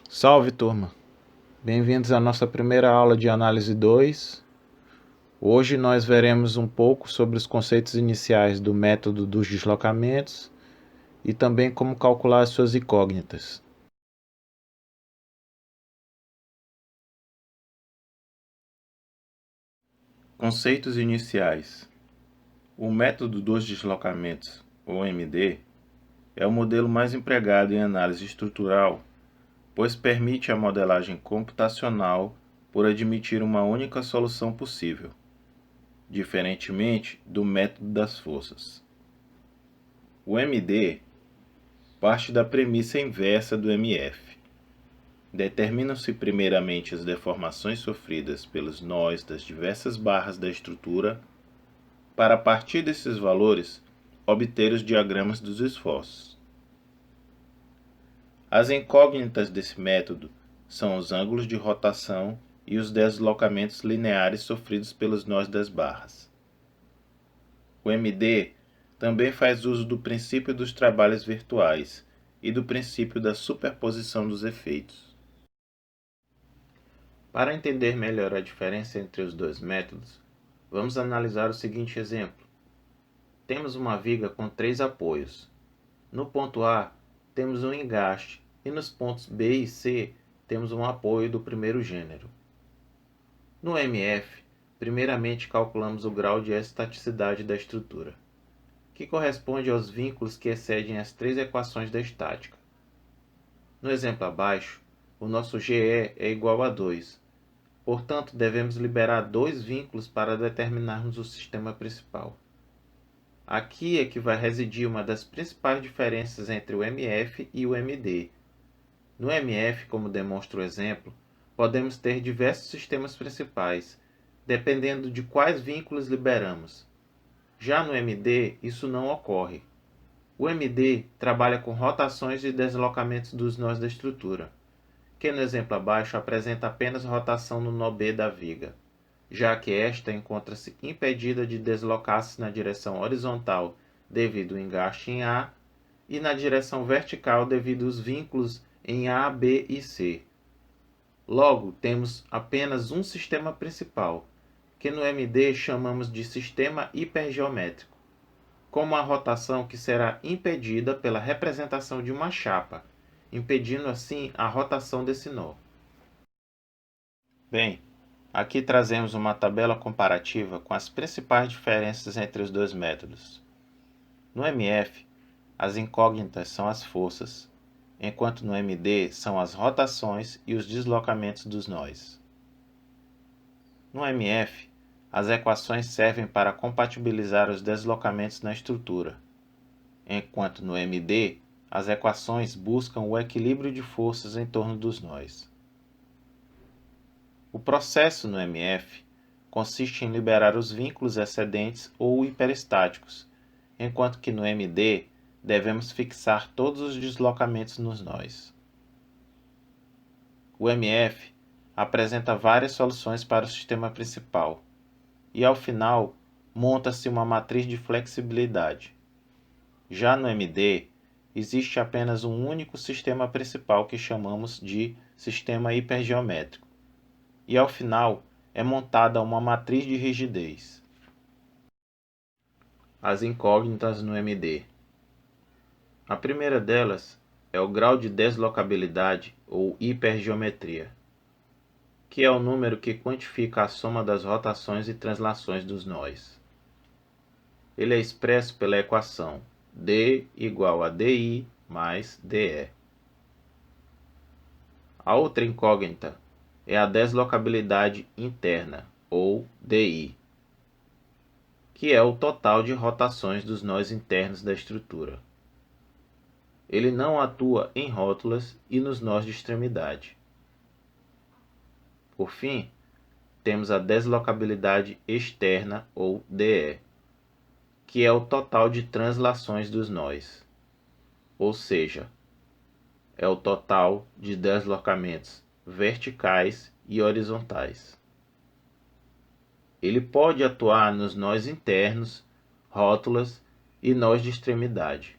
Salve, turma! Bem-vindos à nossa primeira aula de análise 2. Hoje nós veremos um pouco sobre os conceitos iniciais do método dos deslocamentos e também como calcular as suas incógnitas. Conceitos iniciais. O método dos deslocamentos, ou MD, é o modelo mais empregado em análise estrutural, pois permite a modelagem computacional por admitir uma única solução possível, diferentemente do método das forças. O MD parte da premissa inversa do MF. Determinam-se primeiramente as deformações sofridas pelos nós das diversas barras da estrutura, para a partir desses valores obter os diagramas dos esforços. As incógnitas desse método são os ângulos de rotação e os deslocamentos lineares sofridos pelos nós das barras. O MD também faz uso do princípio dos trabalhos virtuais e do princípio da superposição dos efeitos. Para entender melhor a diferença entre os dois métodos, vamos analisar o seguinte exemplo. Temos uma viga com 3 apoios. No ponto A, temos um engaste e nos pontos B e C, temos um apoio do primeiro gênero. No MF, primeiramente calculamos o grau de estaticidade da estrutura, que corresponde aos vínculos que excedem as 3 equações da estática. No exemplo abaixo, o nosso GE é igual a 2, portanto devemos liberar 2 vínculos para determinarmos o sistema principal. Aqui é que vai residir uma das principais diferenças entre o MF e o MD. No MF, como demonstra o exemplo, podemos ter diversos sistemas principais, dependendo de quais vínculos liberamos. Já no MD, isso não ocorre. O MD trabalha com rotações e deslocamentos dos nós da estrutura, que no exemplo abaixo apresenta apenas rotação no nó B da viga, já que esta encontra-se impedida de deslocar-se na direção horizontal devido ao engaste em A e na direção vertical devido aos vínculos em A, B e C. Logo, temos apenas um sistema principal, que no MD chamamos de sistema hipergeométrico, com uma rotação que será impedida pela representação de uma chapa, impedindo assim a rotação desse nó. Bem, aqui trazemos uma tabela comparativa com as principais diferenças entre os dois métodos. No MF, as incógnitas são as forças, enquanto no MD são as rotações e os deslocamentos dos nós. No MF, as equações servem para compatibilizar os deslocamentos na estrutura, enquanto no MD, as equações buscam o equilíbrio de forças em torno dos nós. O processo no MF consiste em liberar os vínculos excedentes ou hiperestáticos, enquanto que no MD devemos fixar todos os deslocamentos nos nós. O MF apresenta várias soluções para o sistema principal e, ao final, monta-se uma matriz de flexibilidade. Já no MD, existe apenas um único sistema principal que chamamos de sistema hipergeométrico, e ao final é montada uma matriz de rigidez. As incógnitas no MD. A primeira delas é o grau de deslocabilidade ou hipergeometria, que é o número que quantifica a soma das rotações e translações dos nós. Ele é expresso pela equação D igual a DI mais DE. A outra incógnita é a deslocabilidade interna, ou DI, que é o total de rotações dos nós internos da estrutura. Ele não atua em rótulas e nos nós de extremidade. Por fim, temos a deslocabilidade externa, ou DE, que é o total de translações dos nós, ou seja, é o total de deslocamentos verticais e horizontais. Ele pode atuar nos nós internos, rótulas e nós de extremidade,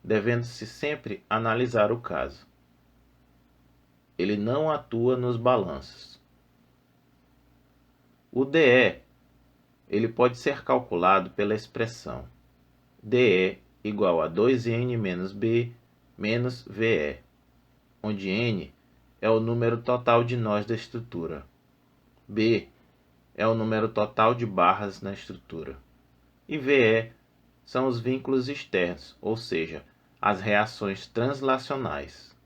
devendo-se sempre analisar o caso. ele não atua nos balanços. O DE ele pode ser calculado pela expressão DE igual a 2N menos B menos VE, onde N é o número total de nós da estrutura, B é o número total de barras na estrutura, e VE são os vínculos externos, ou seja, as reações translacionais.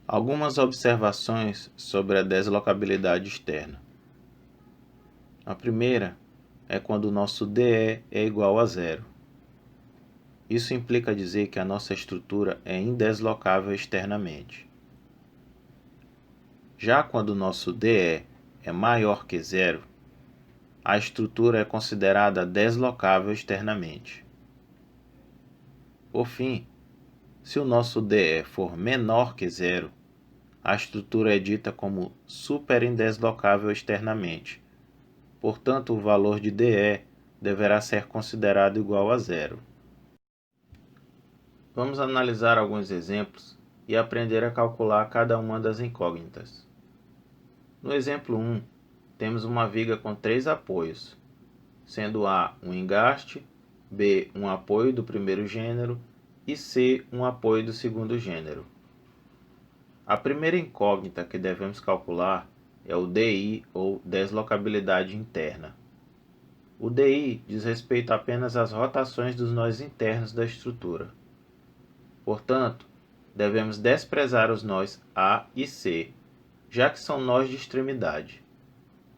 Algumas observações sobre a deslocabilidade externa. A primeira é quando o nosso DE é igual a zero. Isso implica dizer que a nossa estrutura é indeslocável externamente. Já quando o nosso DE é maior que zero, a estrutura é considerada deslocável externamente. Por fim, se o nosso DE for menor que zero, a estrutura é dita como superindeslocável externamente. Portanto, o valor de DE deverá ser considerado igual a zero. Vamos analisar alguns exemplos e aprender a calcular cada uma das incógnitas. No exemplo 1, temos uma viga com 3 apoios, sendo A um engaste, B um apoio do primeiro gênero e C um apoio do segundo gênero. A primeira incógnita que devemos calcular é o DI, ou deslocabilidade interna. O DI diz respeito apenas às rotações dos nós internos da estrutura. Portanto, devemos desprezar os nós A e C, já que são nós de extremidade,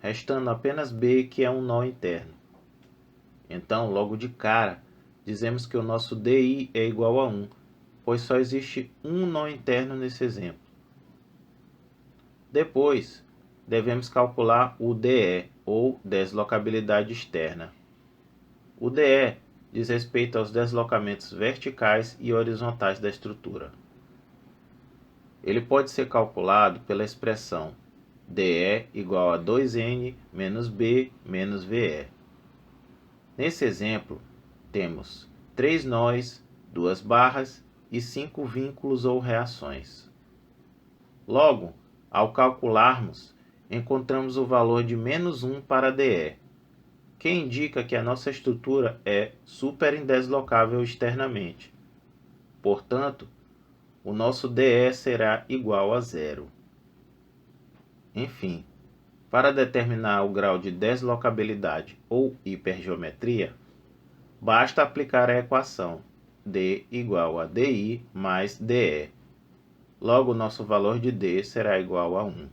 restando apenas B, que é um nó interno. Então, logo de cara, dizemos que o nosso DI é igual a 1, pois só existe um nó interno nesse exemplo. Depois, devemos calcular o DE, ou deslocabilidade externa. O DE diz respeito aos deslocamentos verticais e horizontais da estrutura. Ele pode ser calculado pela expressão DE igual a 2N menos B menos VE. Nesse exemplo, temos 3 nós, 2 barras e 5 vínculos ou reações. Logo, ao calcularmos, encontramos o valor de menos 1 para DE, que indica que a nossa estrutura é superindeslocável externamente. Portanto, o nosso DE será igual a zero. Enfim, para determinar o grau de deslocabilidade ou hipergeometria, basta aplicar a equação D igual a DI mais DE. Logo, nosso valor de D será igual a 1.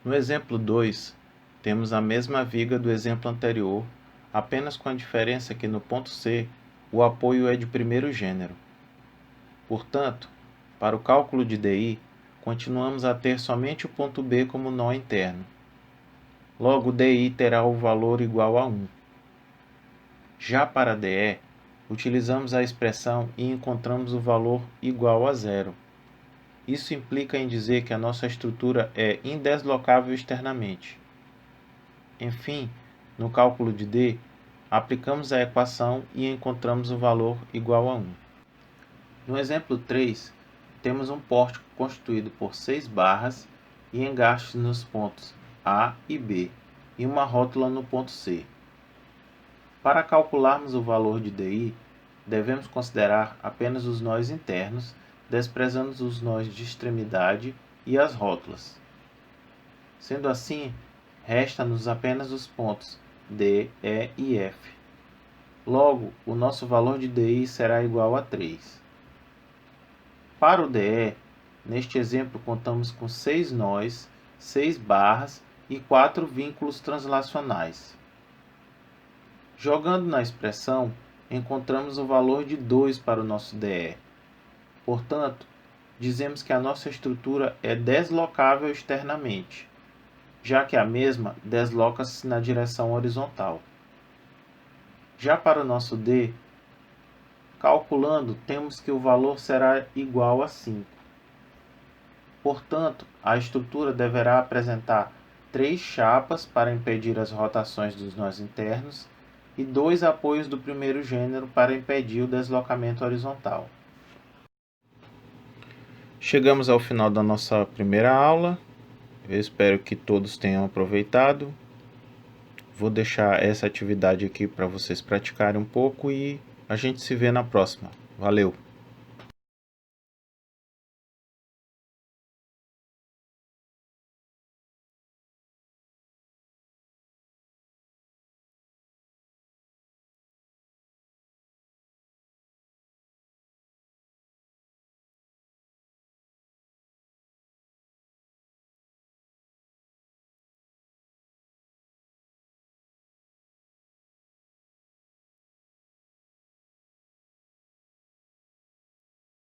No exemplo 2, temos a mesma viga do exemplo anterior, apenas com a diferença que no ponto C, o apoio é de primeiro gênero. Portanto, para o cálculo de DI, continuamos a ter somente o ponto B como nó interno. Logo, DI terá o valor igual a 1. Já para DE, utilizamos a expressão e encontramos o valor igual a zero. Isso implica em dizer que a nossa estrutura é indeslocável externamente. Enfim, no cálculo de D, aplicamos a equação e encontramos o valor igual a 1. No exemplo 3, temos um pórtico constituído por 6 barras e engastes nos pontos A e B, e uma rótula no ponto C. Para calcularmos o valor de DI, devemos considerar apenas os nós internos, desprezando os nós de extremidade e as rótulas. Sendo assim, resta-nos apenas os pontos D, E e F. Logo, o nosso valor de DI será igual a 3. Para o DE, neste exemplo contamos com 6 nós, 6 barras e 4 vínculos translacionais. Jogando na expressão, encontramos o valor de 2 para o nosso DE. Portanto, dizemos que a nossa estrutura é deslocável externamente, já que a mesma desloca-se na direção horizontal. Já para o nosso D, calculando, temos que o valor será igual a 5. Portanto, a estrutura deverá apresentar 3 chapas para impedir as rotações dos nós internos e 2 apoios do primeiro gênero para impedir o deslocamento horizontal. Chegamos ao final da nossa primeira aula. Eu espero que todos tenham aproveitado. Vou deixar essa atividade aqui para vocês praticarem um pouco e a gente se vê na próxima. Valeu!